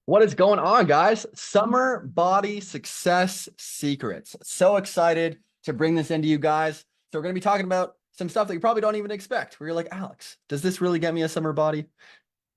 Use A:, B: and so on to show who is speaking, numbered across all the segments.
A: What is going on, guys? Summer body success secrets. So excited to bring this into you guys. So we're going to be talking about some stuff that you probably don't even expect, where you're like, Alex, does this really get me a summer body?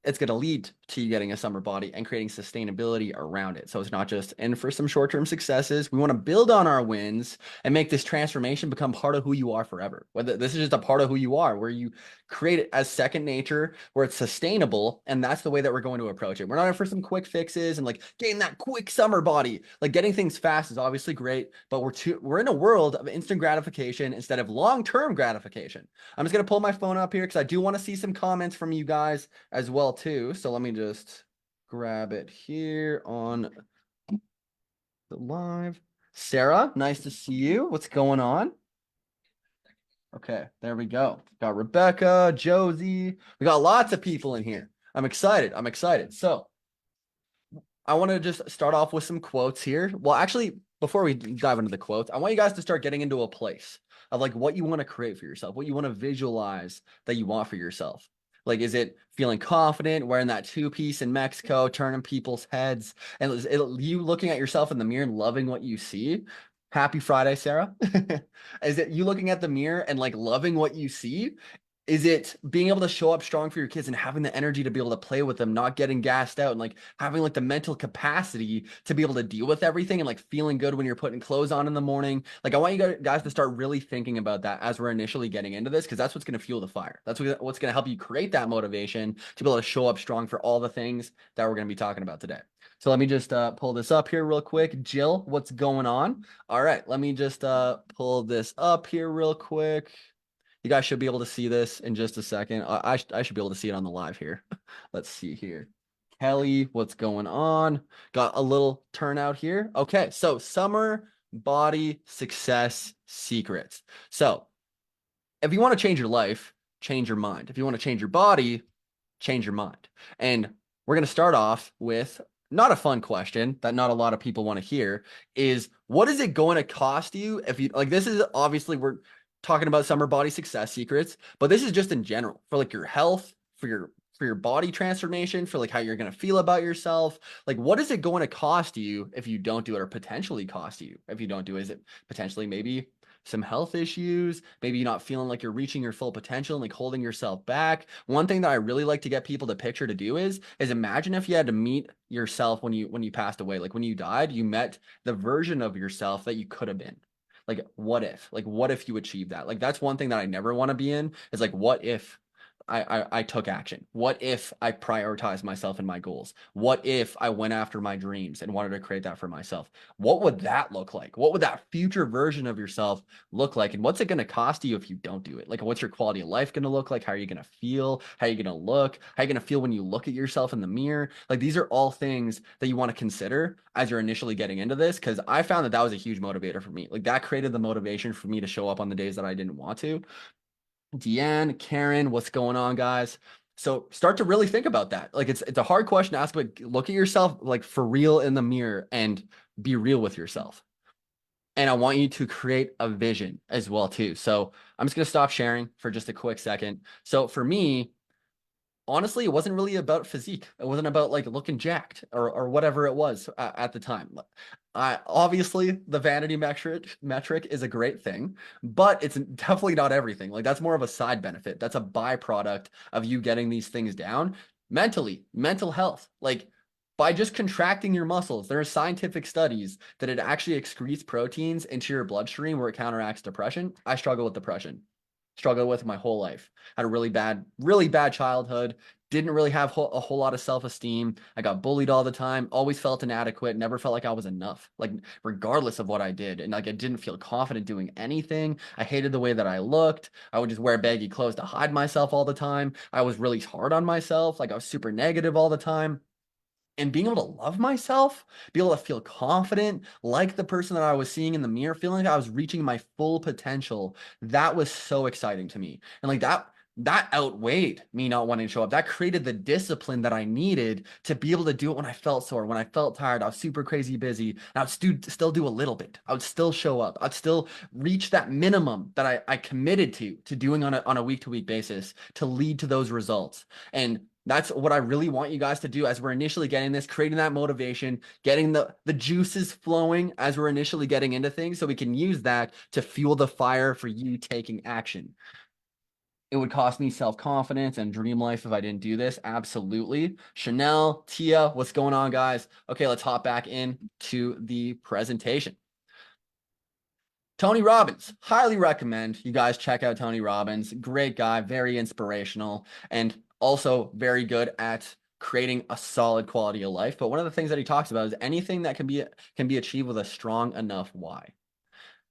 A: It's going to lead to you getting a summer body and creating sustainability around it. So it's not just in for some short-term successes. We want to build on our wins and make this transformation become part of who you are forever. Whether this is just a part of who you are, where you create it as second nature, where it's sustainable, and that's the way that we're going to approach it. We're not in for some quick fixes and like getting that quick summer body. Like getting things fast is obviously great, but we're in a world of instant gratification instead of long-term gratification. I'm just gonna pull my phone up here because I do want to see some comments from you guys as well too. So let me just grab it here on the live. Sarah, nice to see you. What's going on? Okay, there we go. Got Rebecca, Josie. We got lots of people in here. I'm excited. I'm excited. So I want to just start off with some quotes here. Well, actually, before we dive into the quotes, I want you guys to start getting into a place of like what you want to create for yourself, what you want to visualize that you want for yourself. Like, is it feeling confident, wearing that two-piece in Mexico, turning people's heads, and you looking at yourself in the mirror and loving what you see? Happy Friday, Sarah. Is it you looking at the mirror and like loving what you see? Is it being able to show up strong for your kids and having the energy to be able to play with them, not getting gassed out, and like having like the mental capacity to be able to deal with everything and like feeling good when you're putting clothes on in the morning? Like I want you guys to start really thinking about that as we're initially getting into this, because that's what's going to fuel the fire. That's what's going to help you create that motivation to be able to show up strong for all the things that we're going to be talking about today. So let me just pull this up here real quick. Jill, what's going on? All right, let me just pull this up here real quick. You guys should be able to see this in just a second. I should be able to see it on the live here. Let's see here. Kelly, what's going on? Got a little turnout here. Okay, so summer body success secrets. So if you want to change your life, change your mind. If you want to change your body, change your mind. And we're going to start off with not a fun question that not a lot of people want to hear is what is it going to cost you if you like this is obviously we're talking about summer body success secrets, but this is just in general for like your health, for your body transformation, for like how you're going to feel about yourself. Like what is it going to cost you if you don't do it, or potentially cost you if you don't do it? Is it potentially maybe some health issues, maybe you're not feeling like you're reaching your full potential and like holding yourself back? One thing that I really like to get people to picture to do is imagine if you had to meet yourself when you passed away, like when you died, you met the version of yourself that you could have been. Like what if you achieve that? Like that's one thing that I never want to be in, is like what if I took action? What if I prioritized myself and my goals? What if I went after my dreams and wanted to create that for myself? What would that look like? What would that future version of yourself look like? And what's it going to cost you if you don't do it? Like, what's your quality of life going to look like? How are you going to feel? How are you going to look? How are you going to feel when you look at yourself in the mirror? Like, these are all things that you want to consider as you're initially getting into this, because I found that was a huge motivator for me. Like, that created the motivation for me to show up on the days that I didn't want to. Deanne, Karen, what's going on, guys? So start to really think about that. Like it's a hard question to ask, but look at yourself like for real in the mirror and be real with yourself. And I want you to create a vision as well too. So I'm just gonna stop sharing for just a quick second. So for me, honestly, it wasn't really about physique. It wasn't about like looking jacked or whatever it was at the time. Obviously the vanity metric is a great thing, but it's definitely not everything. Like that's more of a side benefit. That's a byproduct of you getting these things down mentally, mental health. Like by just contracting your muscles, there are scientific studies that it actually excretes proteins into your bloodstream where it counteracts depression. I struggle with depression, struggled with my whole life. Had a really bad childhood. Didn't really have a whole lot of self-esteem. I got bullied all the time. Always felt inadequate. Never felt like I was enough. Like regardless of what I did, and like I didn't feel confident doing anything. I hated the way that I looked. I would just wear baggy clothes to hide myself all the time. I was really hard on myself. Like I was super negative all the time. And being able to love myself, be able to feel confident, like the person that I was seeing in the mirror, feeling like I was reaching my full potential, that was so exciting to me. And like that outweighed me not wanting to show up. That created the discipline that I needed to be able to do it when I felt sore, when I felt tired, I was super crazy busy, and I would still do a little bit. I would still show up. I'd still reach that minimum that I committed to doing on a week-to-week basis to lead to those results. And That's what I really want you guys to do as we're initially getting this, creating that motivation, getting the juices flowing as we're initially getting into things so we can use that to fuel the fire for you taking action. It would cost me self-confidence and dream life if I didn't do this. Absolutely. Chanel, Tia, what's going on, guys? Okay, let's hop back in to the presentation. Tony Robbins, highly recommend you guys check out Tony Robbins. Great guy, very inspirational, and also very good at creating a solid quality of life. But one of the things that he talks about is anything that can be achieved with a strong enough why.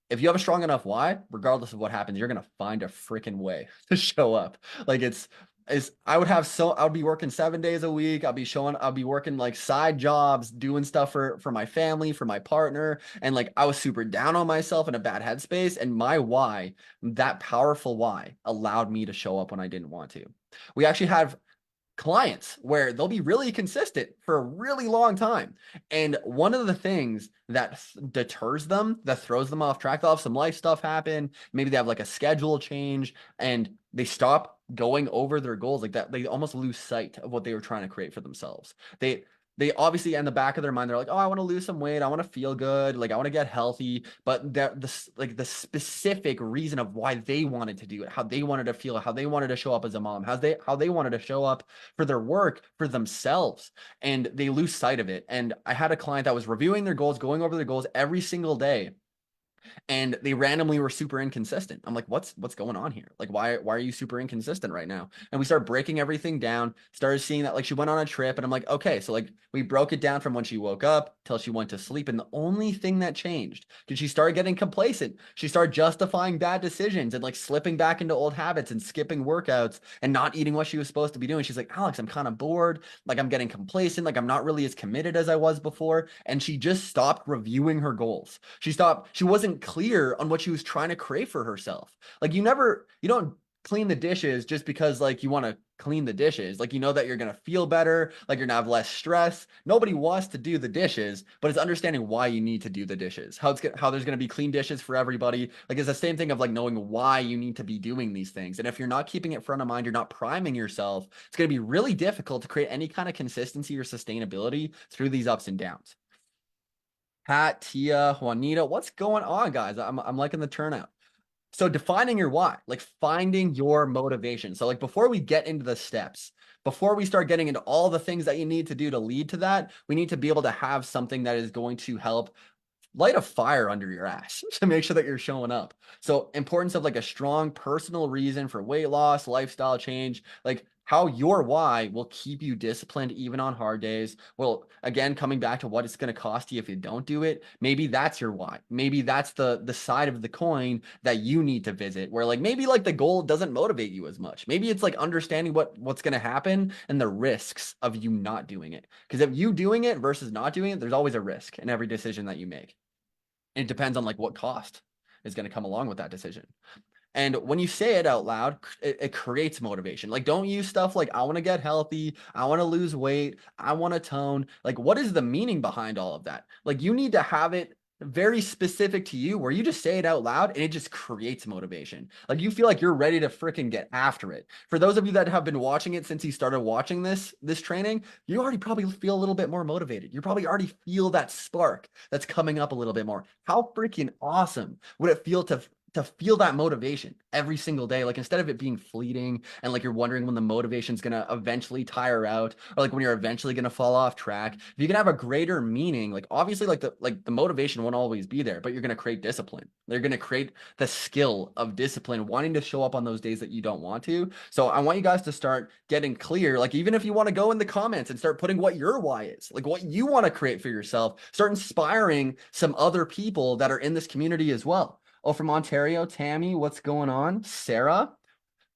A: If you have a strong enough why, regardless of what happens, you're gonna find a freaking way to show up. Like I would be working 7 days a week. I'll be working like side jobs, doing stuff for my family, for my partner. And like I was super down on myself in a bad headspace. And my why, that powerful why, allowed me to show up when I didn't want to. We actually have clients where they'll be really consistent for a really long time. And one of the things that deters them, that throws them off track, they'll have some life stuff happen. Maybe they have like a schedule change and they stop going over their goals like that. They almost lose sight of what they were trying to create for themselves. They obviously in the back of their mind, they're like, oh, I want to lose some weight. I want to feel good. Like I want to get healthy. But the specific reason of why they wanted to do it, how they wanted to feel, how they wanted to show up as a mom, how they wanted to show up for their work, for themselves. And they lose sight of it. And I had a client that was reviewing their goals, going over their goals every single day, and they randomly were super inconsistent. I'm like, what's going on here? Like, why are you super inconsistent right now? And we started breaking everything down, started seeing that like she went on a trip, and I'm like, okay, so like we broke it down from when she woke up till she went to sleep. And the only thing that changed, because she started getting complacent, she started justifying bad decisions and like slipping back into old habits and skipping workouts and not eating what she was supposed to be doing. She's like, Alex, I'm kind of bored, like I'm getting complacent, like I'm not really as committed as I was before. And she just stopped reviewing her goals. She wasn't clear on what she was trying to create for herself. Like you don't clean the dishes just because like you want to clean the dishes. Like you know that you're going to feel better, like you're going to have less stress. Nobody wants to do the dishes, but it's understanding why you need to do the dishes. How there's going to be clean dishes for everybody. Like it's the same thing of like knowing why you need to be doing these things. And if you're not keeping it front of mind, you're not priming yourself, it's going to be really difficult to create any kind of consistency or sustainability through these ups and downs. Pat, Tia, Juanita, what's going on, guys? I'm liking the turnout. So defining your why, like finding your motivation. So like before we get into the steps, before we start getting into all the things that you need to do to lead to that, we need to be able to have something that is going to help light a fire under your ass to make sure that you're showing up. So importance of like a strong personal reason for weight loss, lifestyle change, like how your why will keep you disciplined even on hard days. Well, again, coming back to what it's going to cost you if you don't do it, maybe that's your why. Maybe that's the side of the coin that you need to visit where like maybe like the goal doesn't motivate you as much. Maybe it's like understanding what's going to happen and the risks of you not doing it. Because if you doing it versus not doing it, there's always a risk in every decision that you make. It depends on like what cost is going to come along with that decision. And when you say it out loud, it creates motivation. Like, don't use stuff like, I want to get healthy. I want to lose weight. I want to tone. Like, what is the meaning behind all of that? Like, you need to have it very specific to you where you just say it out loud and it just creates motivation. Like, you feel like you're ready to freaking get after it. For those of you that have been watching it since you started watching this training, you already probably feel a little bit more motivated. You probably already feel that spark that's coming up a little bit more. How freaking awesome would it feel to feel that motivation every single day? Like instead of it being fleeting and like you're wondering when the motivation's gonna eventually tire out or like when you're eventually gonna fall off track, if you can have a greater meaning, like obviously like the motivation won't always be there, but you're gonna create discipline. They're gonna create the skill of discipline, wanting to show up on those days that you don't want to. So I want you guys to start getting clear, like even if you want to go in the comments and start putting what your why is, like what you want to create for yourself, start inspiring some other people that are in this community as well. Oh, from Ontario, Tammy, what's going on? Sarah,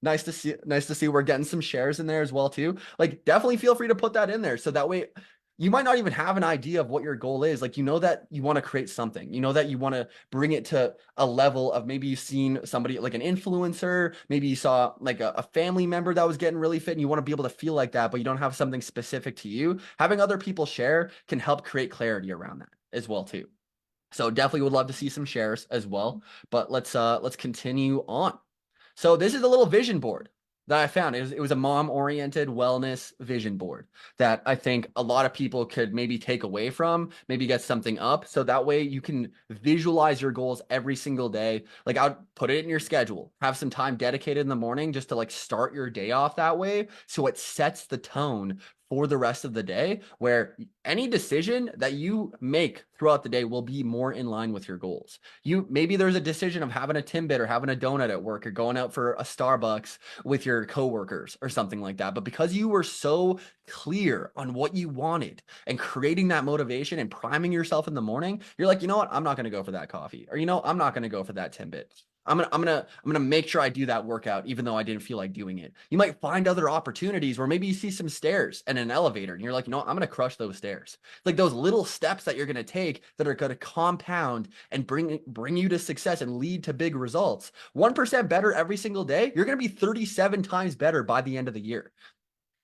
A: nice to see. Nice to see we're getting some shares in there as well too. Like, definitely feel free to put that in there so that way you might not even have an idea of what your goal is. Like, you know that you want to create something. You know that you want to bring it to a level of maybe you've seen somebody like an influencer. Maybe you saw like a family member that was getting really fit, and you want to be able to feel like that, but you don't have something specific to you. Having other people share can help create clarity around that as well too. So definitely would love to see some shares as well. But let's continue on. So this is a little vision board. that I found. It was a mom-oriented wellness vision board that I think a lot of people could maybe take away from, maybe get something up. So that way you can visualize your goals every single day. Like I'd put it in your schedule, have some time dedicated in the morning just to like start your day off that way. So it sets the tone for the rest of the day, where any decision that you make throughout the day will be more in line with your goals. You maybe there's a decision of having a Timbit or having a donut at work or going out for a Starbucks with your coworkers or something like that. But because you were so clear on what you wanted and creating that motivation and priming yourself in the morning, you're like, you know what? I'm not going to go for that coffee, or I'm not going to go for that Timbit. I'm gonna make sure I do that workout, even though I didn't feel like doing it. You might find other opportunities where maybe you see some stairs and an elevator, and you're like, I'm gonna crush those stairs. Like those little steps that you're gonna take that are gonna compound and bring you to success and lead to big results. 1% better every single day, you're gonna be 37 times better by the end of the year.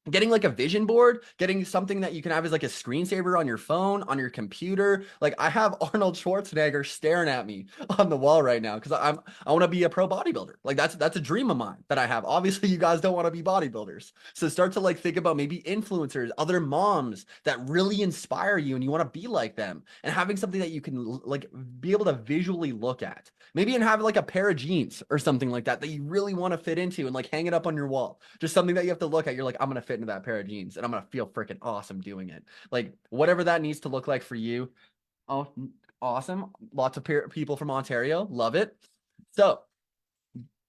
A: Getting like a vision board, getting something that you can have as like a screensaver on your phone, on your computer. Like I have Arnold Schwarzenegger staring at me on the wall right now because I want to be a pro bodybuilder. Like that's a dream of mine that I have. Obviously, you guys don't want to be bodybuilders. So start to like think about maybe influencers, other moms that really inspire you and you want to be like them, and having something that you can like be able to visually look at. Maybe even have like a pair of jeans or something like that that you really want to fit into and like hang it up on your wall. Just something that you have to look at. You're like, I'm gonna fit into that pair of jeans and I'm gonna feel freaking awesome doing it. Like whatever that needs to look like for you. Oh, awesome. Lots of people from Ontario. Love it. So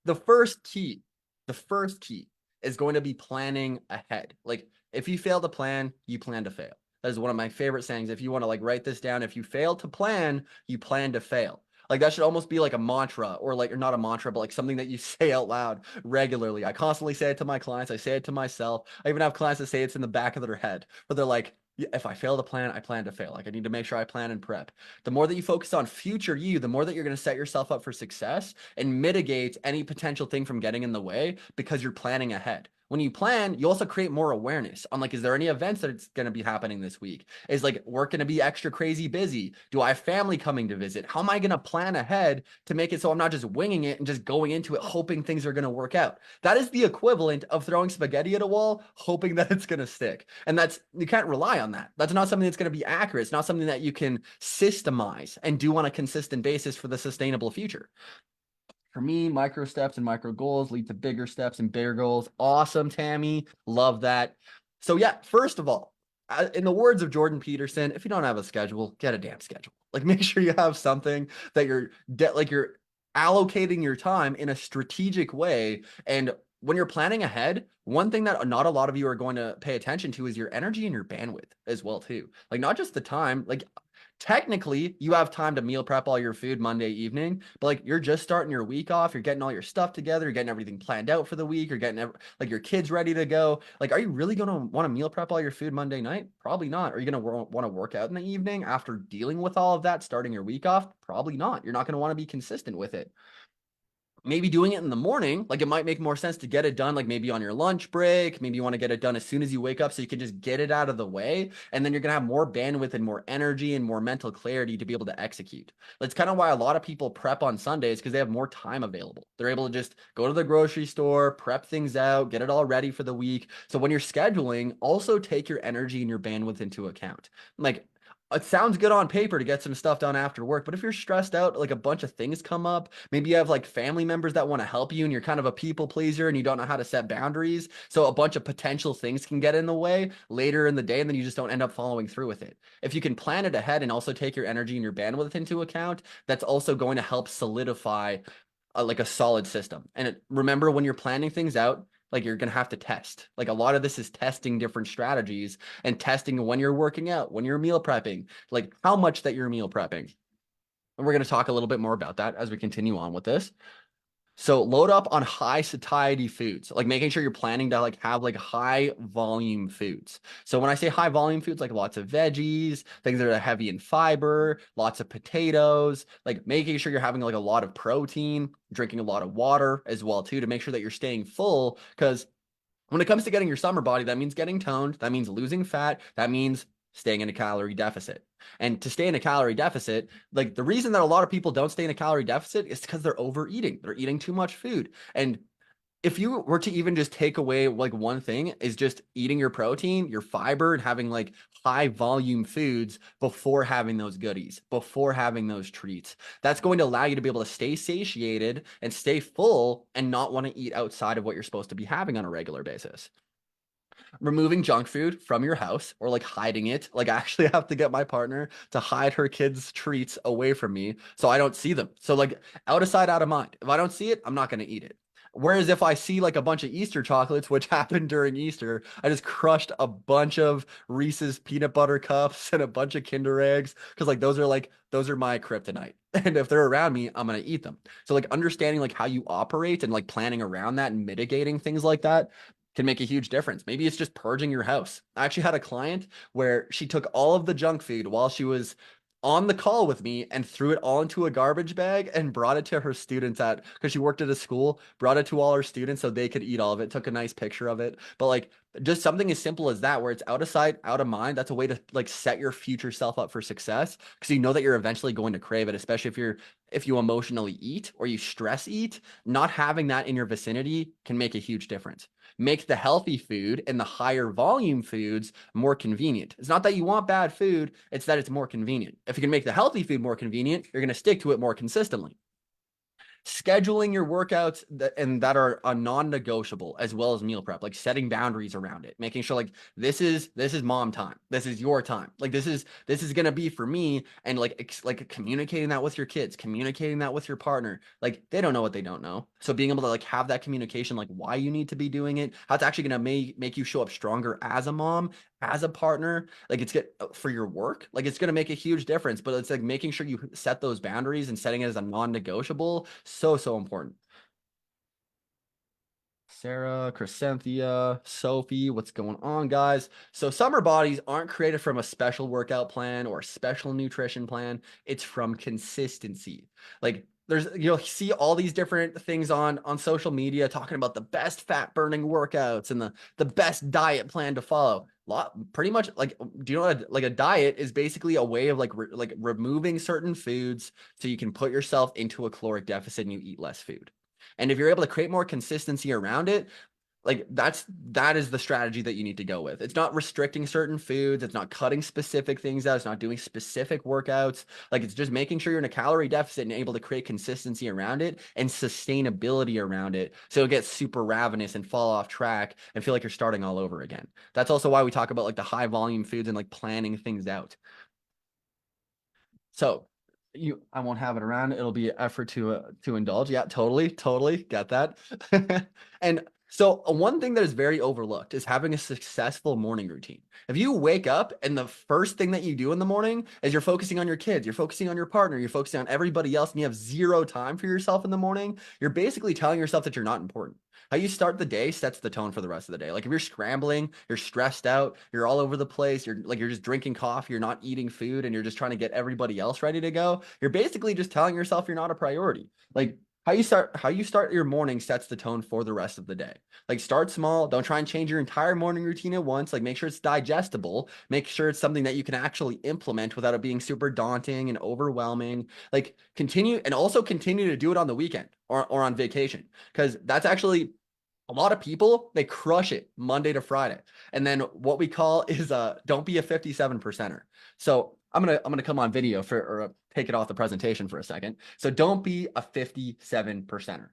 A: the first key, the first key is going to be planning ahead. Like if you fail to plan, you plan to fail. That is one of my favorite sayings. If you want to like write this down, if you fail to plan, you plan to fail. Like that should almost be like a mantra, or not a mantra, but like something that you say out loud regularly. I constantly say it to my clients. I say it to myself. I even have clients that say it's in the back of their head, but they're like, if I fail to plan, I plan to fail. Like I need to make sure I plan and prep. The more that you focus on future you, the more that you're going to set yourself up for success and mitigate any potential thing from getting in the way because you're planning ahead. When you plan, you also create more awareness on like, is there any events that it's going to be happening this week? Is like work going to be extra crazy busy? Do I have family coming to visit? How am I going to plan ahead to make it so I'm not just winging it and just going into it hoping things are going to work out? That is the equivalent of throwing spaghetti at a wall, hoping that it's going to stick. And you can't rely on that. That's not something that's going to be accurate. It's not something that you can systemize and do on a consistent basis for the sustainable future. For me, micro steps and micro goals lead to bigger steps and bigger goals. Awesome, Tammy. Love that. So yeah, first of all, in the words of Jordan Peterson, if you don't have a schedule, get a damn schedule. Like make sure you have something that you're allocating your time in a strategic way. And when you're planning ahead, one thing that not a lot of you are going to pay attention to is your energy and your bandwidth as well too. Like not just the time, like technically you have time to meal prep all your food Monday evening, but like you're just starting your week off, you're getting all your stuff together, you're getting everything planned out for the week, you're getting like your kids ready to go. Like are you really going to want to meal prep all your food Monday night? Probably not. Are you going to want to work out in the evening after dealing with all of that starting your week off? Probably not. You're not going to want to be consistent with it. Maybe doing it in the morning, like it might make more sense to get it done, like maybe on your lunch break. Maybe you want to get it done as soon as you wake up so you can just get it out of the way. And then you're going to have more bandwidth and more energy and more mental clarity to be able to execute. That's kind of why a lot of people prep on Sundays, because they have more time available. They're able to just go to the grocery store, prep things out, get it all ready for the week. So when you're scheduling, also take your energy and your bandwidth into account. Like, it sounds good on paper to get some stuff done after work, but if you're stressed out, like a bunch of things come up, maybe you have like family members that want to help you and you're kind of a people pleaser and you don't know how to set boundaries. So a bunch of potential things can get in the way later in the day and then you just don't end up following through with it. If you can plan it ahead and also take your energy and your bandwidth into account, that's also going to help solidify like a solid system. And remember, when you're planning things out, like you're going to have to test. Like a lot of this is testing different strategies and testing when you're working out, when you're meal prepping, like how much that you're meal prepping. And we're going to talk a little bit more about that as we continue on with this. So load up on high satiety foods, like making sure you're planning to like have like high volume foods. So when I say high volume foods, like lots of veggies, things that are heavy in fiber, lots of potatoes, like making sure you're having like a lot of protein, drinking a lot of water as well too, to make sure that you're staying full. Because when it comes to getting your summer body, that means getting toned, that means losing fat, that means staying in a calorie deficit. And to stay in a calorie deficit, like the reason that a lot of people don't stay in a calorie deficit is because they're overeating. They're eating too much food. And if you were to even just take away like one thing is just eating your protein, your fiber, and having like high volume foods before having those goodies, before having those treats. That's going to allow you to be able to stay satiated and stay full and not want to eat outside of what you're supposed to be having on a regular basis. Removing junk food from your house or like hiding it. Like I actually have to get my partner to hide her kids' treats away from me so I don't see them. So like out of sight, out of mind. If I don't see it, I'm not going to eat it. Whereas if I see like a bunch of Easter chocolates, which happened during Easter, I just crushed a bunch of Reese's peanut butter cups and a bunch of Kinder eggs because like those are my kryptonite. And if they're around me, I'm gonna eat them. So like understanding like how you operate and like planning around that and mitigating things like that can make a huge difference. Maybe it's just purging your house. I actually had a client where she took all of the junk food while she was on the call with me and threw it all into a garbage bag and brought it to her students at because she worked at a school, brought it to all her students so they could eat all of it, took a nice picture of it. But like just something as simple as that, where it's out of sight, out of mind, that's a way to like set your future self up for success because you know that you're eventually going to crave it, especially if you emotionally eat or you stress eat. Not having that in your vicinity can make a huge difference. Make the healthy food and the higher volume foods more convenient. It's not that you want bad food, it's that it's more convenient. If you can make the healthy food more convenient, you're going to stick to it more consistently. Scheduling your workouts that are a non-negotiable as well as meal prep, like setting boundaries around it, making sure like this is mom time, this is your time, like this is gonna be for me, and like communicating that with your kids, communicating that with your partner. Like they don't know what they don't know, so being able to like have that communication, like why you need to be doing it, how it's actually gonna make you show up stronger as a mom, as a partner, like it's good for your work, like it's going to make a huge difference. But it's like making sure you set those boundaries and setting it as a non-negotiable, so important. Sarah, Crescentia, Sophie, what's going on, guys? So summer bodies aren't created from a special workout plan or a special nutrition plan. It's from consistency. Like you'll see all these different things on social media talking about the best fat burning workouts and the best diet plan to follow. Pretty much like, do you know what like a diet is basically a way of like removing certain foods so you can put yourself into a caloric deficit and you eat less food. And if you're able to create more consistency around it, like that is the strategy that you need to go with. It's not restricting certain foods, it's not cutting specific things out, it's not doing specific workouts. Like it's just making sure you're in a calorie deficit and able to create consistency around it and sustainability around it so you'll get super ravenous and fall off track and feel like you're starting all over again. That's also why we talk about like the high volume foods and like planning things out. So I won't have it around. It'll be an effort to indulge. Yeah, totally get that. And so one thing that is very overlooked is having a successful morning routine. If you wake up and the first thing that you do in the morning is you're focusing on your kids, you're focusing on your partner, you're focusing on everybody else, and you have zero time for yourself in the morning, you're basically telling yourself that you're not important. How you start the day sets the tone for the rest of the day. Like if you're scrambling, you're stressed out, you're all over the place, you're just drinking coffee, you're not eating food, and you're just trying to get everybody else ready to go. You're basically just telling yourself you're not a priority. Like how you start your morning sets the tone for the rest of the day. Like start small, don't try and change your entire morning routine at once. Like make sure it's digestible, make sure it's something that you can actually implement without it being super daunting and overwhelming. Like continue to do it on the weekend or on vacation because that's actually a lot of people, they crush it Monday to Friday. And then what we call is don't be a 57 percenter. So I'm gonna come on video for or take it off the presentation for a second. So don't be a 57 percenter.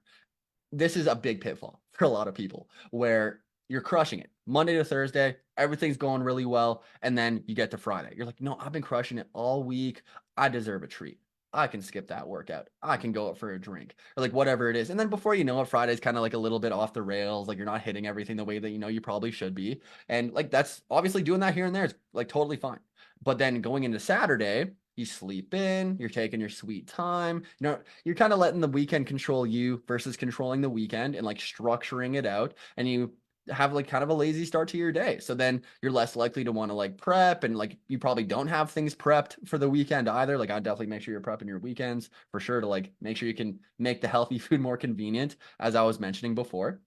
A: This is a big pitfall for a lot of people where you're crushing it Monday to Thursday, everything's going really well, and then you get to Friday. You're like, no, I've been crushing it all week. I deserve a treat. I can skip that workout. I can go out for a drink or like whatever it is. And then before you know it, Friday's kind of like a little bit off the rails. Like you're not hitting everything the way that you know you probably should be. And like that's obviously doing that here and there is like totally fine. But then going into Saturday, you sleep in, you're taking your sweet time. You're kind of letting the weekend control you versus controlling the weekend and like structuring it out. And you have like kind of a lazy start to your day. So then you're less likely to want to like prep and like you probably don't have things prepped for the weekend either. Like I'd definitely make sure you're prepping your weekends for sure to like make sure you can make the healthy food more convenient, as I was mentioning before.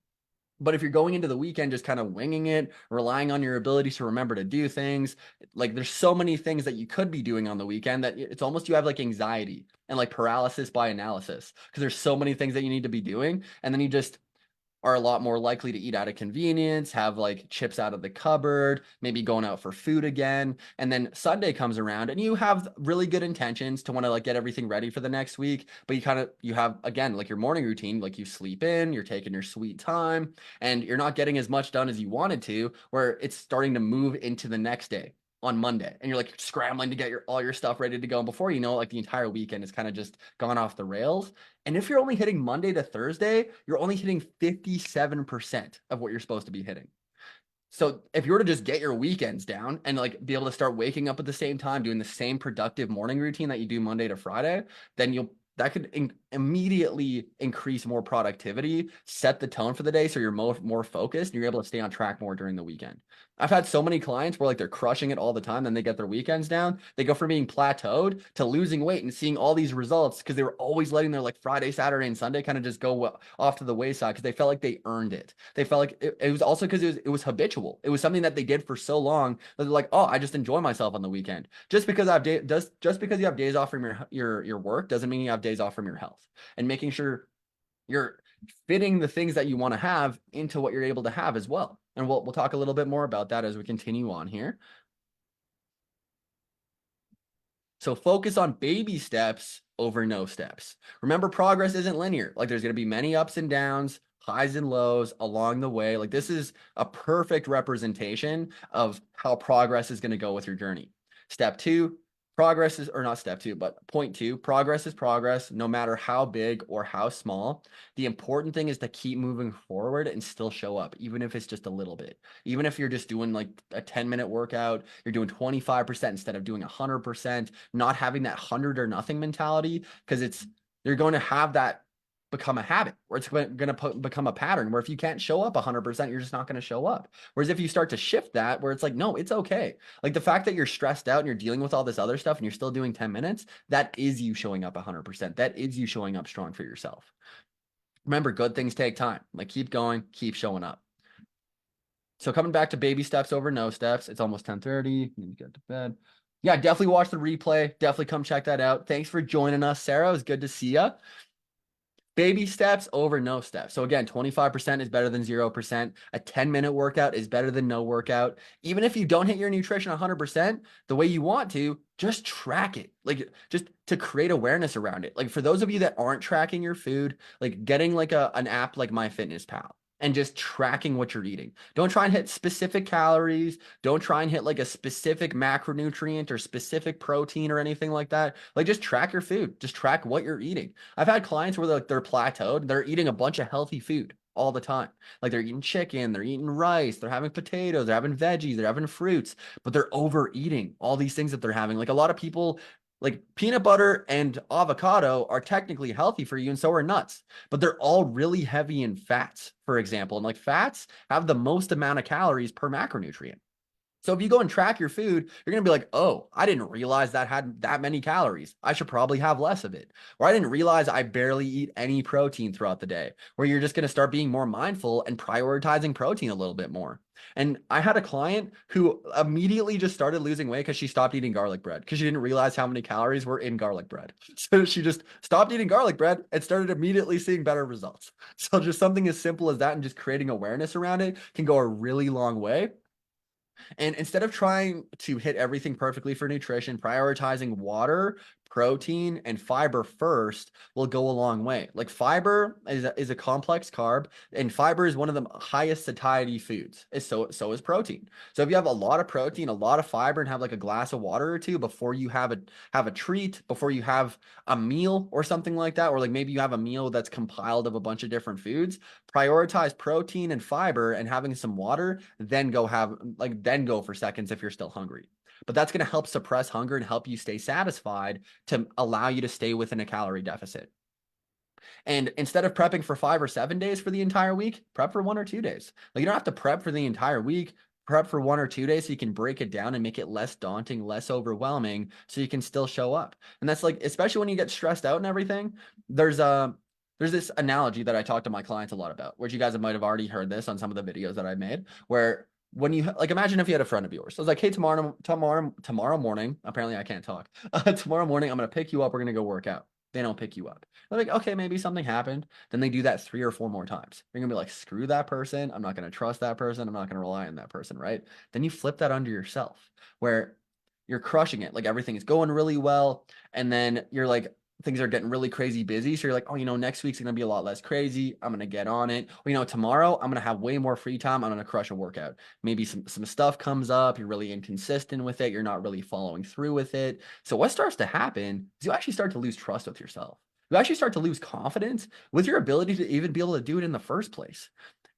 A: But if you're going into the weekend just kind of winging it, relying on your ability to remember to do things, like there's so many things that you could be doing on the weekend that it's almost you have like anxiety and like paralysis by analysis because there's so many things that you need to be doing. And then you just are a lot more likely to eat out of convenience, have like chips out of the cupboard, maybe going out for food again. And then Sunday comes around and you have really good intentions to want to like get everything ready for the next week. But you have, again, like your morning routine, like you sleep in, you're taking your sweet time, and you're not getting as much done as you wanted to, where it's starting to move into the next day on Monday, and you're like scrambling to get all your stuff ready to go. And before you know it, like the entire weekend is kind of just gone off the rails. And if you're only hitting Monday to Thursday, you're only hitting 57% of what you're supposed to be hitting. So if you were to just get your weekends down and like be able to start waking up at the same time, doing the same productive morning routine that you do Monday to Friday, then that could immediately increase more productivity, set the tone for the day so you're more focused and you're able to stay on track more during the weekend. I've had so many clients where like they're crushing it all the time, then they get their weekends down. They go from being plateaued to losing weight and seeing all these results because they were always letting their like Friday, Saturday, and Sunday kind of just go off to the wayside because they felt like they earned it. They felt like it was also because it was habitual. It was something that they did for so long that they're like, oh, I just enjoy myself on the weekend. Just because just because you have days off from your work doesn't mean you have days off from your health. And making sure you're fitting the things that you want to have into what you're able to have as well. And we'll talk a little bit more about that as we continue on here. So focus on baby steps over no steps. Remember, progress isn't linear. Like there's going to be many ups and downs, highs and lows along the way. Like this is a perfect representation of how progress is going to go with your journey. Step two, progress is, or not step two, but point two, progress is progress, no matter how big or how small. The important thing is to keep moving forward and still show up, even if it's just a little bit. Even if you're just doing like a 10-minute workout, you're doing 25% instead of doing 100%, not having that 100 or nothing mentality, because you're going to have that become a habit, or it's going to become a pattern where if you can't show up 100%, you're just not going to show up. Whereas if you start to shift that, where it's like, no, it's okay. Like the fact that you're stressed out and you're dealing with all this other stuff and you're still doing 10 minutes, that is you showing up 100%. That is you showing up strong for yourself. Remember, good things take time. Like keep going, keep showing up. So coming back to baby steps over no steps, it's almost 10:30. Need to get to bed. Yeah, definitely watch the replay. Definitely come check that out. Thanks for joining us, Sarah. It was good to see you. Baby steps over no steps. So again, 25% is better than 0%. A 10-minute workout is better than no workout. Even if you don't hit your nutrition 100% the way you want to, just track it. Like just to create awareness around it. Like for those of you that aren't tracking your food, like getting like an app like MyFitnessPal and just tracking what you're eating. Don't try and hit specific calories. Don't try and hit like a specific macronutrient or specific protein or anything like that. Like just track your food. Just track what you're eating. I've had clients where they're plateaued. They're eating a bunch of healthy food all the time. Like they're eating chicken, they're eating rice, they're having potatoes, they're having veggies, they're having fruits, but they're overeating all these things that they're having. Like a lot of people, like peanut butter and avocado are technically healthy for you, and so are nuts, but they're all really heavy in fats, for example. And like fats have the most amount of calories per macronutrient. So if you go and track your food, you're going to be like, oh, I didn't realize that had that many calories. I should probably have less of it. Or I didn't realize I barely eat any protein throughout the day, where you're just going to start being more mindful and prioritizing protein a little bit more. And I had a client who immediately just started losing weight because she stopped eating garlic bread because she didn't realize how many calories were in garlic bread. So she just stopped eating garlic bread and started immediately seeing better results. So just something as simple as that and just creating awareness around it can go a really long way. And instead of trying to hit everything perfectly for nutrition, prioritizing water, protein, and fiber first will go a long way. Like fiber is a complex carb, and fiber is one of the highest satiety foods. So is protein. So if you have a lot of protein, a lot of fiber, and have like a glass of water or two before you have a treat, before you have a meal or something like that, or like maybe you have a meal that's compiled of a bunch of different foods, prioritize protein and fiber and having some water, then go for seconds if you're still hungry. But that's going to help suppress hunger and help you stay satisfied to allow you to stay within a calorie deficit. And instead of prepping for 5 or 7 days for the entire week, prep for 1 or 2 days. Like you don't have to prep for the entire week. Prep for 1 or 2 days so you can break it down and make it less daunting, less overwhelming, so you can still show up. And that's like, especially when you get stressed out and everything, there's this analogy that I talk to my clients a lot about, which you guys might have already heard this on some of the videos that I made, where when you like imagine if you had a friend of yours. So it's like, hey, tomorrow morning, apparently I can't talk. Tomorrow morning, I'm gonna pick you up, we're gonna go work out. They don't pick you up. They're like, okay, maybe something happened. Then they do that 3 or 4 more times. You're gonna be like, screw that person. I'm not gonna trust that person. I'm not gonna rely on that person, right? Then you flip that onto yourself where you're crushing it. Like everything is going really well. And then you're like, things are getting really crazy busy. So you're like, oh, next week's gonna be a lot less crazy. I'm gonna get on it. Or, tomorrow I'm gonna have way more free time. I'm gonna crush a workout. Maybe some stuff comes up. You're really inconsistent with it. You're not really following through with it. So what starts to happen is you actually start to lose trust with yourself. You actually start to lose confidence with your ability to even be able to do it in the first place.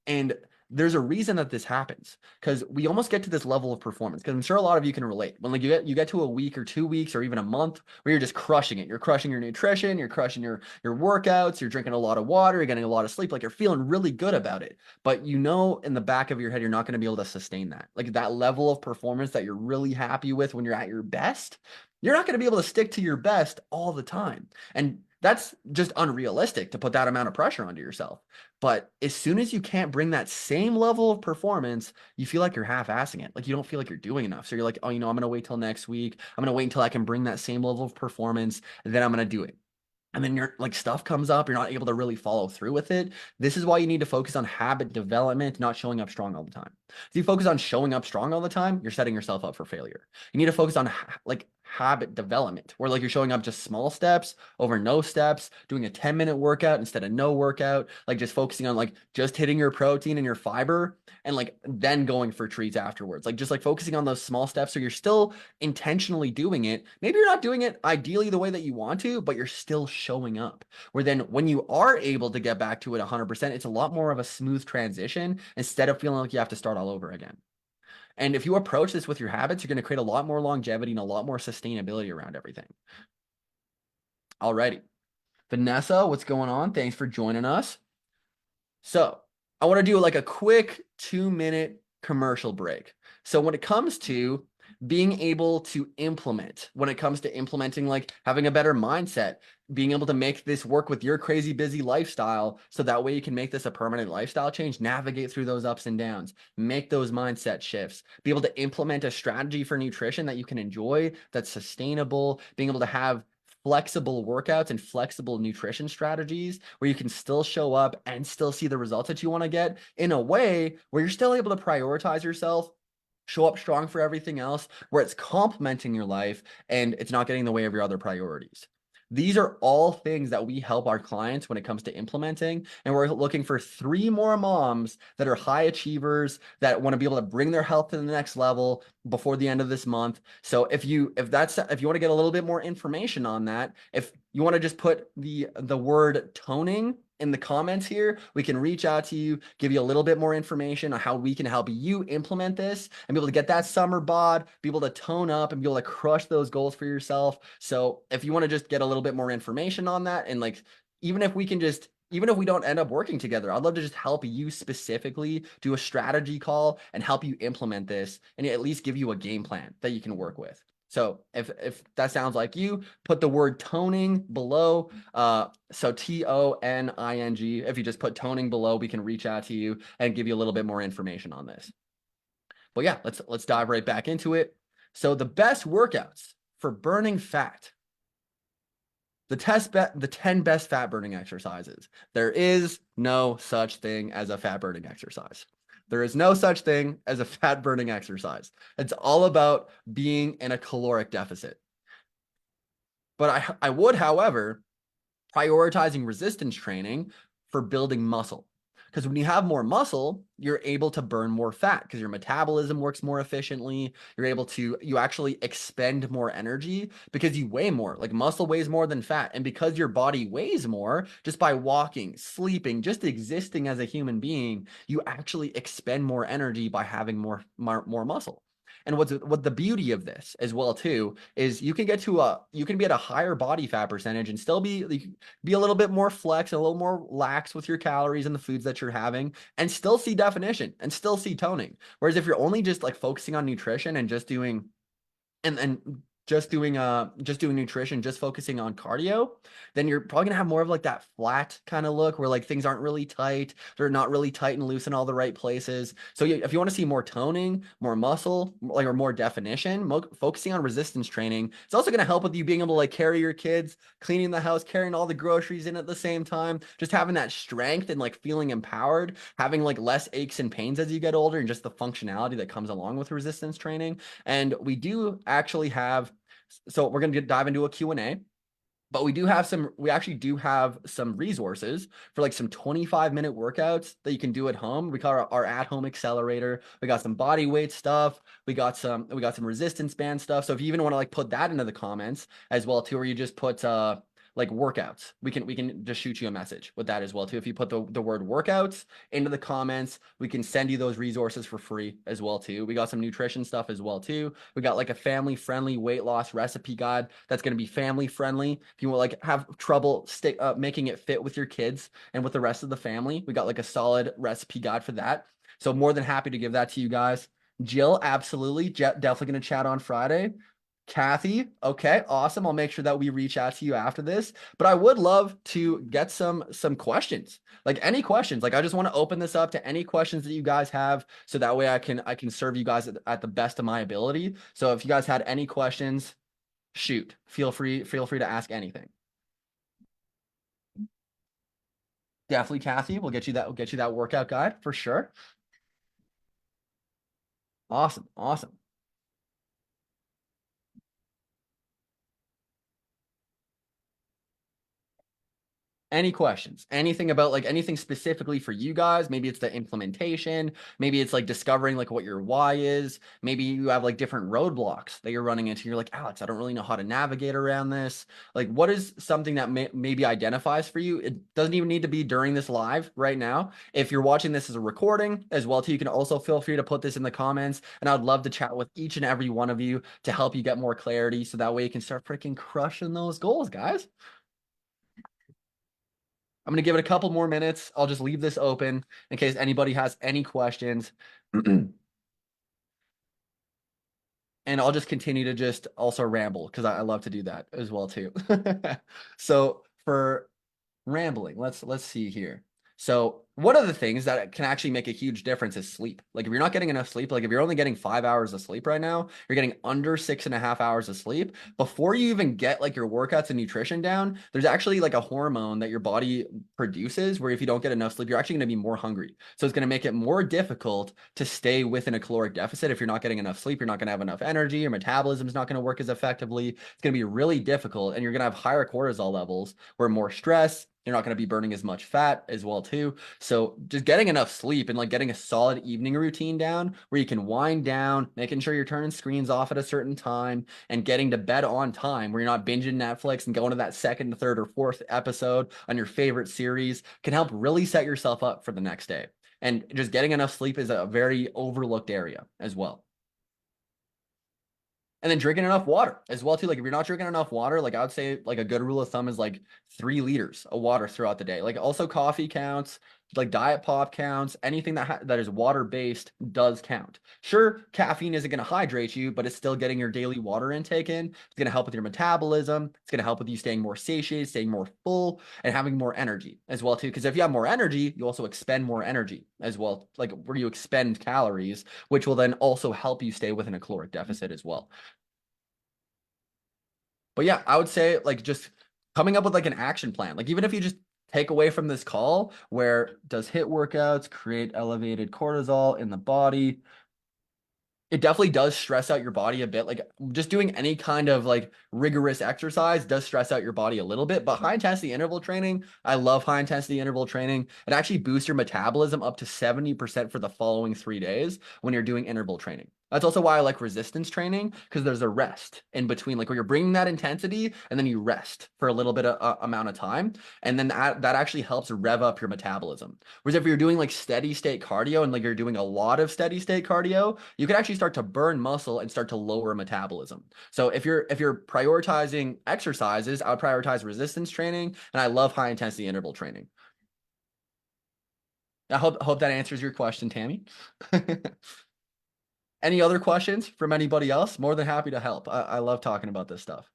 A: And there's a reason that this happens because we almost get to this level of performance. Because I'm sure a lot of you can relate when like you get to a week or 2 weeks or even a month where you're just crushing it. You're crushing your nutrition, you're crushing your workouts, you're drinking a lot of water, you're getting a lot of sleep, like you're feeling really good about it. But in the back of your head, you're not going to be able to sustain that. Like that level of performance that you're really happy with when you're at your best, you're not going to be able to stick to your best all the time. And that's just unrealistic to put that amount of pressure onto yourself. But as soon as you can't bring that same level of performance, you feel like you're half-assing it. Like you don't feel like you're doing enough. So you're like, oh, I'm going to wait till next week. I'm going to wait until I can bring that same level of performance. And then I'm going to do it. And then you're like stuff comes up, you're not able to really follow through with it. This is why you need to focus on habit development, not showing up strong all the time. If you focus on showing up strong all the time, you're setting yourself up for failure. You need to focus on like habit development, where like you're showing up just small steps over no steps, doing a 10-minute workout instead of no workout, like just focusing on like just hitting your protein and your fiber and like then going for treats afterwards. Like just like focusing on those small steps so you're still intentionally doing it. Maybe you're not doing it ideally the way that you want to, but you're still showing up. Where then when you are able to get back to it 100%, it's a lot more of a smooth transition instead of feeling like you have to start all over again. And if you approach this with your habits, you're going to create a lot more longevity and a lot more sustainability around everything. Alrighty. Vanessa, what's going on? Thanks for joining us. So I want to do like a quick 2-minute commercial break. So when it comes to being able to implement, when it comes to implementing, like having a better mindset, being able to make this work with your crazy busy lifestyle, so that way you can make this a permanent lifestyle change, navigate through those ups and downs, make those mindset shifts, be able to implement a strategy for nutrition that you can enjoy, that's sustainable, being able to have flexible workouts and flexible nutrition strategies where you can still show up and still see the results that you want to get in a way where you're still able to prioritize yourself, show up strong for everything else, where it's complementing your life and it's not getting in the way of your other priorities. These are all things that we help our clients when it comes to implementing. And we're looking for 3 more moms that are high achievers that want to be able to bring their health to the next level before the end of this month. So if you want to get a little bit more information on that, if you want to just put the word toning in the comments here, we can reach out to you, give you a little bit more information on how we can help you implement this and be able to get that summer bod, be able to tone up and be able to crush those goals for yourself. So if you want to just get a little bit more information on that, and like, even if we don't end up working together, I'd love to just help you specifically do a strategy call and help you implement this and at least give you a game plan that you can work with. So if that sounds like you, put the word toning below. So TONING. If you just put toning below, we can reach out to you and give you a little bit more information on this. But yeah, let's dive right back into it. So the best workouts for burning fat. The 10 best fat burning exercises. There is no such thing as a fat burning exercise. There is no such thing as a fat burning exercise. It's all about being in a caloric deficit. But I would, however, prioritizing resistance training for building muscle. Because when you have more muscle, you're able to burn more fat because your metabolism works more efficiently. You actually expend more energy because you weigh more. Like muscle weighs more than fat. And because your body weighs more, just by walking, sleeping, just existing as a human being, you actually expend more energy by having more muscle. And what the beauty of this as well too is you can be at a higher body fat percentage and still be a little bit more flex and a little more lax with your calories and the foods that you're having and still see definition and still see toning. Whereas if you're only just like focusing on nutrition and just doing and just doing nutrition, just focusing on cardio, then you're probably gonna have more of like that flat kind of look where like things aren't really tight, they're not really tight and loose in all the right places. So if you want to see more toning, more muscle, like or more definition, focusing on resistance training, it's also gonna help with you being able to like carry your kids, cleaning the house, carrying all the groceries in at the same time, just having that strength and like feeling empowered, having like less aches and pains as you get older, and just the functionality that comes along with resistance training. And we do actually have, so we're going to dive into a Q&A, but we actually do have some resources for like some 25-minute workouts that you can do at home. We call our at-home accelerator. We got some body weight stuff. We got some resistance band stuff. So if you even want to like put that into the comments as well too, or you just put like workouts, we can just shoot you a message with that as well too. If you put the word workouts into the comments, we can send you those resources for free as well too. We got some nutrition stuff as well too. We got like a family friendly weight loss recipe guide that's going to be family friendly. If you will like have trouble making it fit with your kids and with the rest of the family, we got like a solid recipe guide for that. So more than happy to give that to you guys. Jill, absolutely. Definitely going to chat on Friday. Kathy, okay, awesome. I'll make sure that we reach out to you after this. But I would love to get some questions. Like any questions. Like I just want to open this up to any questions that you guys have, so that way I can serve you guys at the best of my ability. So if you guys had any questions, shoot. Feel free to ask anything. Definitely, Kathy. We'll get you that workout guide for sure. Awesome. Awesome. Any questions? Anything about like anything specifically for you guys? Maybe it's the implementation. Maybe it's like discovering like what your why is. Maybe you have like different roadblocks that you're running into. You're like, Alex, I don't really know how to navigate around this. Like, what is something that maybe identifies for you? It doesn't even need to be during this live right now. If you're watching this as a recording as well, too, you can also feel free to put this in the comments. And I'd love to chat with each and every one of you to help you get more clarity. So that way you can start freaking crushing those goals, guys. I'm going to give it a couple more minutes. I'll just leave this open in case anybody has any questions. And I'll just continue to just also ramble because I love to do that as well too. So for rambling, let's see here. So one of the things that can actually make a huge difference is sleep. Like if you're not getting enough sleep, like if you're only getting 5 hours of sleep right now, you're getting under 6.5 hours of sleep. Before you even get like your workouts and nutrition down, there's actually like a hormone that your body produces where if you don't get enough sleep, you're actually going to be more hungry. So it's going to make it more difficult to stay within a caloric deficit. If you're not getting enough sleep, you're not going to have enough energy. Your metabolism is not going to work as effectively. It's going to be really difficult, and you're going to have higher cortisol levels where more stress, you're not going to be burning as much fat as well too. So just getting enough sleep and like getting a solid evening routine down where you can wind down, making sure you're turning screens off at a certain time and getting to bed on time where you're not binging Netflix and going to that second, third, or fourth episode on your favorite series can help really set yourself up for the next day. And just getting enough sleep is a very overlooked area as well. And then drinking enough water as well too. Like if you're not drinking enough water, like I would say like a good rule of thumb is like 3 liters of water throughout the day. Like also coffee counts, like diet pop counts, anything that is water based does count. Sure, caffeine isn't going to hydrate you, but it's still getting your daily water intake in. It's going to help with your metabolism. It's going to help with you staying more satiated, staying more full, and having more energy as well too. Because if you have more energy, you also expend more energy as well, like where you expend calories, which will then also help you stay within a caloric deficit as well. But yeah, I would say like just coming up with like an action plan. Like even if you just take away from this call, where does HIIT workouts create elevated cortisol in the body? It definitely does stress out your body a bit. Like just doing any kind of like rigorous exercise does stress out your body a little bit. But high intensity interval training, I love high intensity interval training. It actually boosts your metabolism up to 70% for the following 3 days when you're doing interval training. That's also why I like resistance training, because there's a rest in between, like where you're bringing that intensity and then you rest for a little bit of amount of time. And then that actually helps rev up your metabolism. Whereas if you're doing like steady state cardio and like you're doing a lot of steady state cardio, you can actually start to burn muscle and start to lower metabolism. So if you're prioritizing exercises, I would prioritize resistance training, and I love high intensity interval training. I hope that answers your question, Tammy. Any other questions from anybody else? More than happy to help. I love talking about this stuff.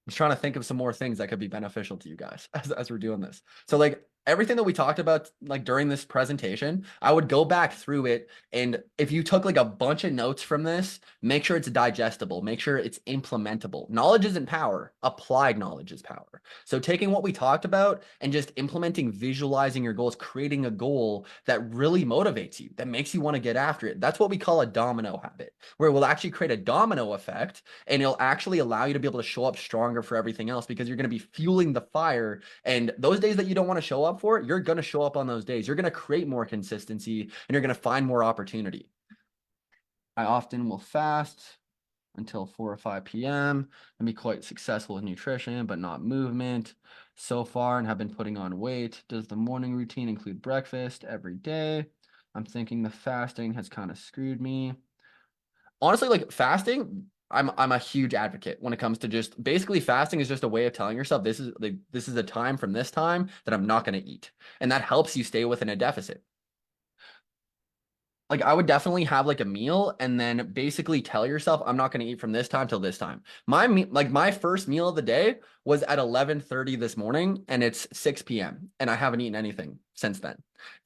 A: I'm just trying to think of some more things that could be beneficial to you guys as we're doing this. So like everything that we talked about like during this presentation, I would go back through it, and if you took like a bunch of notes from this, make sure it's digestible, make sure it's implementable. Knowledge isn't power, applied knowledge is power. So taking what we talked about and just implementing, visualizing your goals, creating a goal that really motivates you, that makes you want to get after it. That's what we call a domino habit, where it will actually create a domino effect, and it'll actually allow you to be able to show up stronger for everything else, because you're going to be fueling the fire. And those days that you don't want to show up for, you're going to show up on those days. You're going to create more consistency, and you're going to find more opportunity. I often will fast until 4 or 5 p.m. and be quite successful with nutrition, but not movement so far, and have been putting on weight. Does the morning routine include breakfast every day? I'm thinking the fasting has kind of screwed me. Honestly, like fasting, I'm a huge advocate when it comes to just basically fasting is just a way of telling yourself this is a time from this time that I'm not going to eat. And that helps you stay within a deficit. Like I would definitely have like a meal and then basically tell yourself I'm not going to eat from this time till this time. Like my first meal of the day was at 11:30 this morning, and it's 6 p.m. and I haven't eaten anything since then.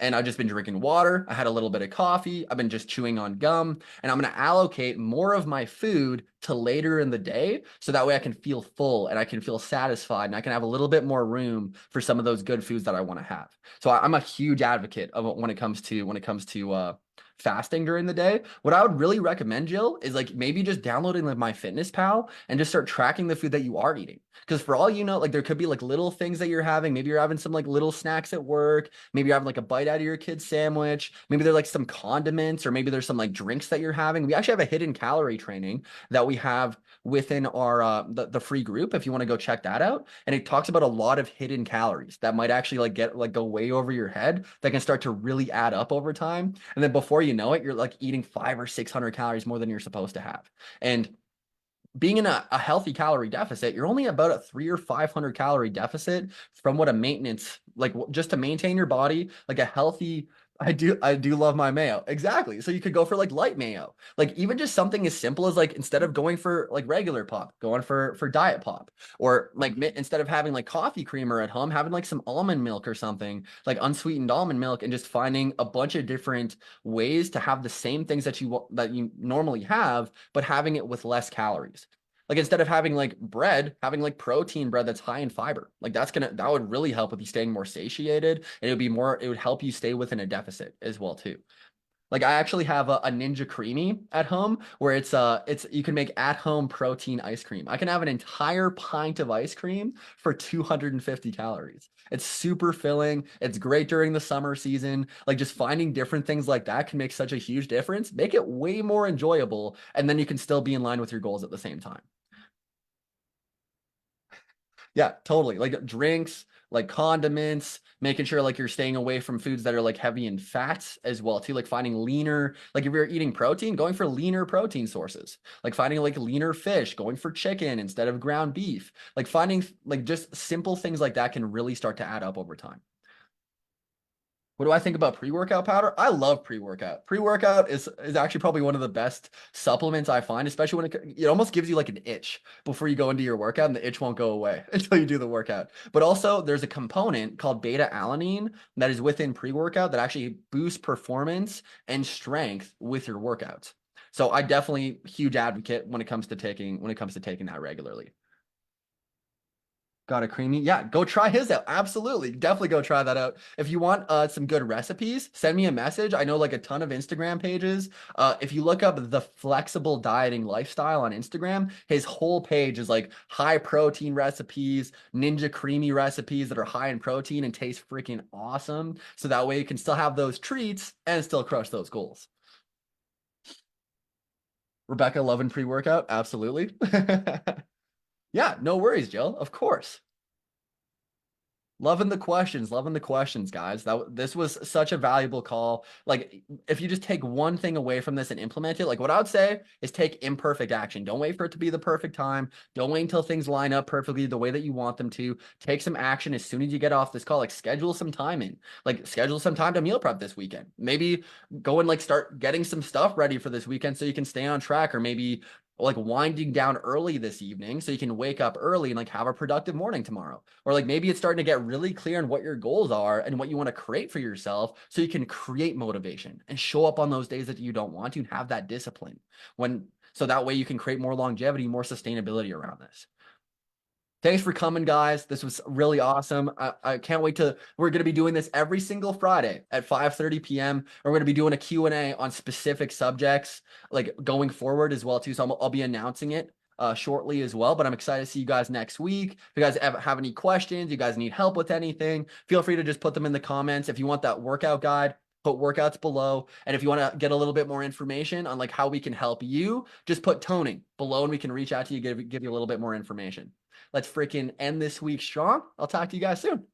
A: And I've just been drinking water. I had a little bit of coffee. I've been just chewing on gum, and I'm going to allocate more of my food to later in the day, so that way I can feel full and I can feel satisfied, and I can have a little bit more room for some of those good foods that I want to have. So I'm a huge advocate of when it comes to fasting during the day. What I would really recommend, Jill, is like maybe just downloading like MyFitnessPal and just start tracking the food that you are eating. Because for all you know, like there could be like little things that you're having. Maybe you're having some like little snacks at work. Maybe you're having like a bite out of your kid's sandwich. Maybe there's like some condiments, or maybe there's some like drinks that you're having. We actually have a hidden calorie training that we have within our the free group if you want to go check that out. And it talks about a lot of hidden calories that might actually like get like go way over your head, that can start to really add up over time. And then before you know it, you're like eating 500 or 600 calories more than you're supposed to have. And being in a healthy calorie deficit, you're only about a 300 or 500 calorie deficit from what a maintenance, like just to maintain your body, like a healthy. I do love my mayo. Exactly. So you could go for like light mayo. Like even just something as simple as like instead of going for like regular pop, going for diet pop, or like instead of having like coffee creamer at home, having like some almond milk or something, like unsweetened almond milk, and just finding a bunch of different ways to have the same things that you normally have, but having it with less calories. Like instead of having like bread, having like protein bread that's high in fiber. Like that would really help with you staying more satiated, and it would help you stay within a deficit as well too. Like I actually have a Ninja Creamy at home, where it's you can make at home protein ice cream. I can have an entire pint of ice cream for 250 calories. It's super filling. It's great during the summer season. Like just finding different things like that can make such a huge difference. Make it way more enjoyable, and then you can still be in line with your goals at the same time. Yeah, totally. Like drinks, like condiments, making sure like you're staying away from foods that are like heavy in fats as well too. Like finding leaner, like if you're eating protein, going for leaner protein sources. Like finding like leaner fish, going for chicken instead of ground beef. Like finding like just simple things like that can really start to add up over time. What do I think about pre-workout powder? I love pre-workout. Pre-workout is actually probably one of the best supplements I find, especially when it almost gives you like an itch before you go into your workout, and the itch won't go away until you do the workout. But also there's a component called beta alanine that is within pre-workout that actually boosts performance and strength with your workouts. So I definitely huge advocate when it comes to taking that regularly. Got a creamy. Yeah, go try his out. Absolutely. Definitely go try that out. If you want some good recipes, send me a message. I know like a ton of Instagram pages. If you look up the flexible dieting lifestyle on Instagram, his whole page is like high protein recipes, ninja creamy recipes that are high in protein and taste freaking awesome. So that way you can still have those treats and still crush those goals. Rebecca, loving pre-workout? Absolutely. Yeah, no worries, Jill. Of course. Loving the questions, guys. This was such a valuable call. Like, if you just take one thing away from this and implement it, like what I would say is take imperfect action. Don't wait for it to be the perfect time. Don't wait until things line up perfectly the way that you want them to. Take some action as soon as you get off this call. Like, schedule some time in. Like, schedule some time to meal prep this weekend. Maybe go and like start getting some stuff ready for this weekend so you can stay on track, or maybe like winding down early this evening so you can wake up early and like have a productive morning tomorrow. Or like maybe it's starting to get really clear on what your goals are and what you want to create for yourself so you can create motivation and show up on those days that you don't want to and have that discipline. So that way you can create more longevity, more sustainability around this. Thanks for coming, guys. This was really awesome. I can't wait we're going to be doing this every single Friday at 5:30 p.m. We're going to be doing a Q&A on specific subjects, like going forward as well, too. So I'll be announcing it shortly as well, but I'm excited to see you guys next week. If you guys have any questions, you guys need help with anything, feel free to just put them in the comments. If you want that workout guide, put workouts below. And if you want to get a little bit more information on like how we can help you, just put toning below and we can reach out to you, give you a little bit more information. Let's freaking end this week strong. I'll talk to you guys soon.